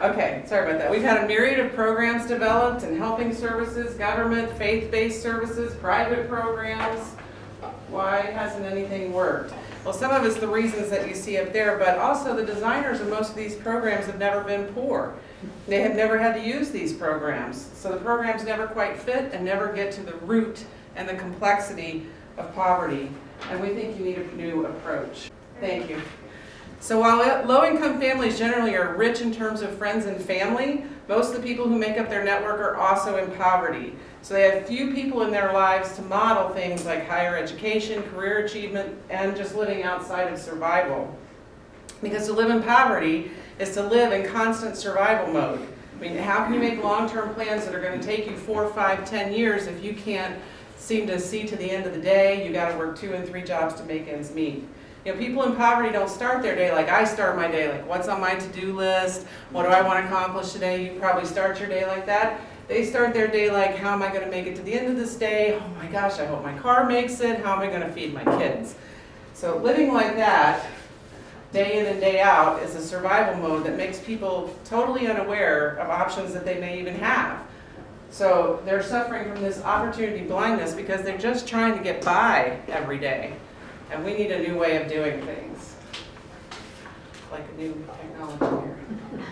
Okay, sorry about that. We've had a myriad of programs developed in helping services, government, faith-based services, private programs. Why hasn't anything worked? Well, some of it's the reasons that you see up there, but also the designers of most of these programs have never been poor. They have never had to use these programs. So the programs never quite fit and never get to the root and the complexity of poverty. And we think you need a new approach. Thank you. So while low-income families generally are rich in terms of friends and family, most of the people who make up their network are also in poverty. So they have few people in their lives to model things like higher education, career achievement, and just living outside of survival. Because to live in poverty is to live in constant survival mode. I mean, how can you make long-term plans that are going to take you 4, 5, 10 years if you can't seem to see to the end of the day? You got to work 2 and 3 jobs to make ends meet. You know, people in poverty don't start their day like I start my day, like what's on my to-do list, what do I want to accomplish today? You probably start your day like that. They start their day like, how am I going to make it to the end of this day? Oh my gosh, I hope my car makes it. How am I going to feed my kids? So living like that, day in and day out, is a survival mode that makes people totally unaware of options that they may even have. So they're suffering from this opportunity blindness because they're just trying to get by every day. And we need a new way of doing things. Like a new technology here.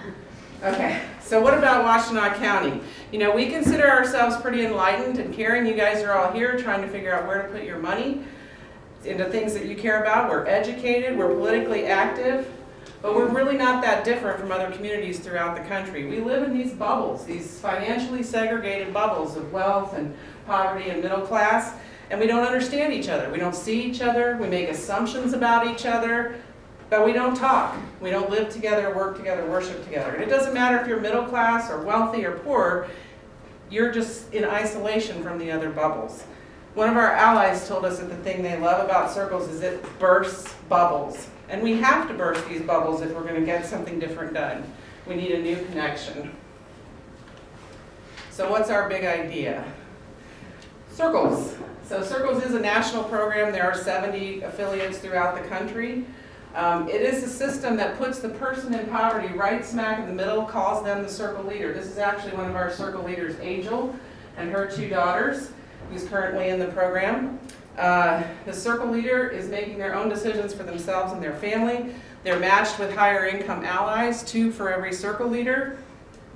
Okay, so what about Washtenaw County? You know, we consider ourselves pretty enlightened and caring. You guys are all here trying to figure out where to put your money into things that you care about. We're educated, we're politically active, but we're really not that different from other communities throughout the country. We live in these bubbles, these financially segregated bubbles of wealth and poverty and middle class. And we don't understand each other. We don't see each other. We make assumptions about each other, but we don't talk. We don't live together, work together, worship together. And it doesn't matter if you're middle class or wealthy or poor, you're just in isolation from the other bubbles. One of our allies told us that the thing they love about circles is it bursts bubbles. And we have to burst these bubbles if we're going to get something different done. We need a new connection. So what's our big idea? Circles. So Circles is a national program. There are 70 affiliates throughout the country. It is a system that puts the person in poverty right smack in the middle, calls them the circle leader. This is actually one of our circle leaders, Angel, and her 2 daughters, who's currently in the program. The circle leader is making their own decisions for themselves and their family. They're matched with higher income allies, 2 for every circle leader.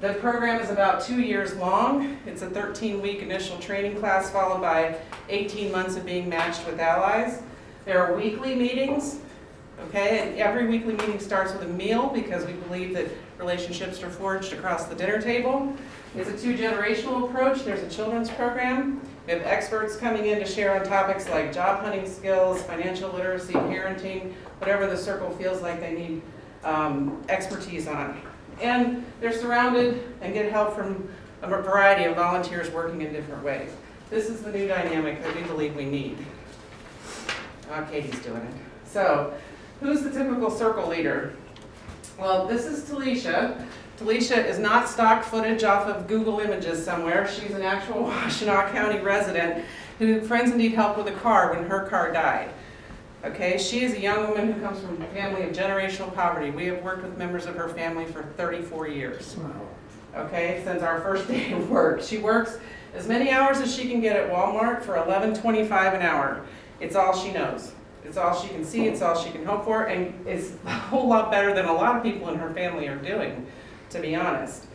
The program is about 2 years long. It's a 13-week initial training class followed by 18 months of being matched with allies. There are weekly meetings, okay, and every weekly meeting starts with a meal because we believe that relationships are forged across the dinner table. It's a 2-generational approach. There's a children's program. We have experts coming in to share on topics like job hunting skills, financial literacy, parenting, whatever the circle feels like they need expertise on. And they're surrounded and get help from a variety of volunteers working in different ways. This is the new dynamic that we believe we need. Katie's doing it. So, who's the typical circle leader? Well, this is Talisha. Talisha is not stock footage off of Google Images somewhere. She's an actual Washtenaw County resident who friends and need help with a car when her car died. Okay, she is a young woman who comes from a family of generational poverty. We have worked with members of her family for 34 years. Wow. Okay, since our first day of work. She works as many hours as she can get at Walmart for $11.25 an hour. It's all she knows. It's all she can see, it's all she can hope for, and it's a whole lot better than a lot of people in her family are doing, to be honest.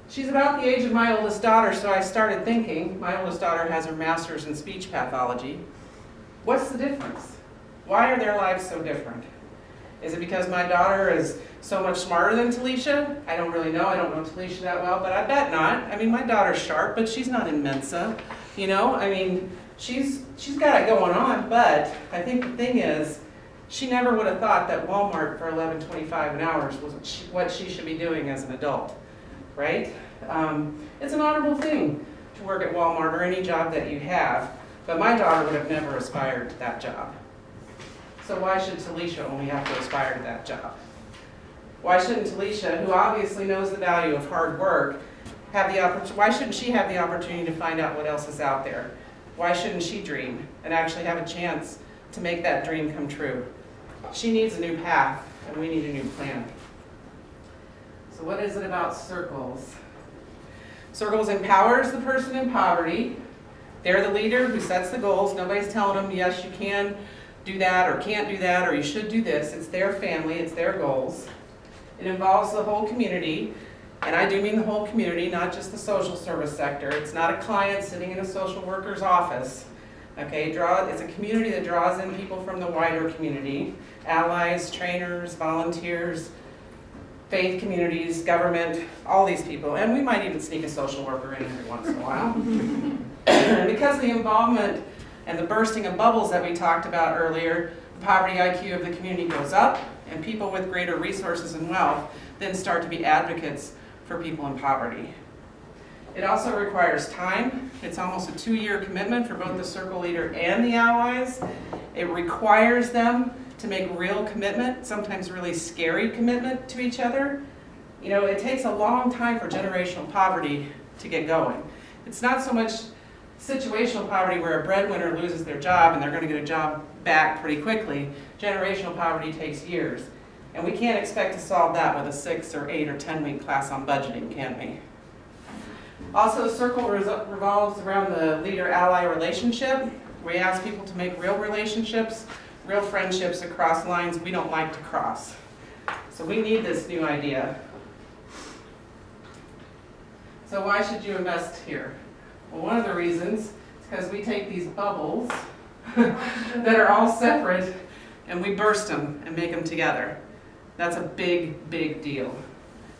She's about the age of my oldest daughter, so I started thinking, my oldest daughter has her master's in speech pathology. What's the difference? Why are their lives so different? Is it because my daughter is so much smarter than Talisha? I don't really know. I don't know Talisha that well, but I bet not. I mean, my daughter's sharp, but she's not in Mensa. You know, I mean, she's got it going on, but I think the thing is, she never would have thought that Walmart for $11.25 an hour was what she should be doing as an adult, right? It's an honorable thing to work at Walmart or any job that you have, but my daughter would have never aspired to that job. So why should Talisha only have to aspire to that job? Why shouldn't Talisha, who obviously knows the value of hard work, have the opportunity? Why shouldn't she have the opportunity to find out what else is out there? Why shouldn't she dream and actually have a chance to make that dream come true? She needs a new path, and we need a new plan. So So what is it about Circles? Circles empowers the person in poverty. They're the leader who sets the goals. Nobody's telling them, yes, you can do that or can't do that or you should do this. It's their family, it's their goals. It involves the whole community, and I do mean the whole community, not just the social service sector. It's not a client sitting in a social worker's office. Okay, it's a community that draws in people from the wider community, allies, trainers, volunteers, faith communities, government, all these people. And we might even sneak a social worker in every once in a while. And because of the involvement and the bursting of bubbles that we talked about earlier, the poverty IQ of the community goes up, and people with greater resources and wealth then start to be advocates for people in poverty. It also requires time. It's almost a 2-year commitment for both the circle leader and the allies. It requires them to make real commitment, sometimes really scary commitment to each other. You know, it takes a long time for generational poverty to get going. It's not so much situational poverty where a breadwinner loses their job and they're going to get a job back pretty quickly. Generational poverty takes years. And we can't expect to solve that with a 6 or 8 or 10-week class on budgeting, can we? Also, Circle revolves around the leader-ally relationship. We ask people to make real relationships, real friendships across lines we don't like to cross. So we need this new idea. So why should you invest here? Well, one of the reasons is because we take these bubbles that are all separate and we burst them and make them together. That's a big, big deal.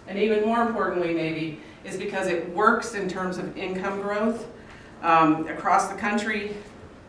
And even more importantly, maybe, is because it works in terms of income growth across the country.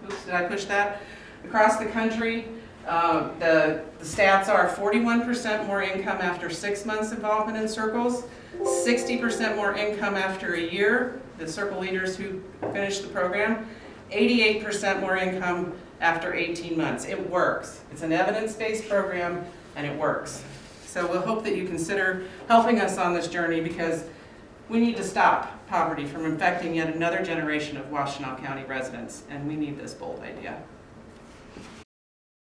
Oops, did I push that? Across the country, the stats are 41% more income after 6 months involvement in circles, 60% more income after a year, the circle leaders who finish the program, 88% more income after 18 months. It works. It's an evidence-based program and it works. So we'll hope that you consider helping us on this journey because we need to stop poverty from infecting yet another generation of Washtenaw County residents, and we need this bold idea.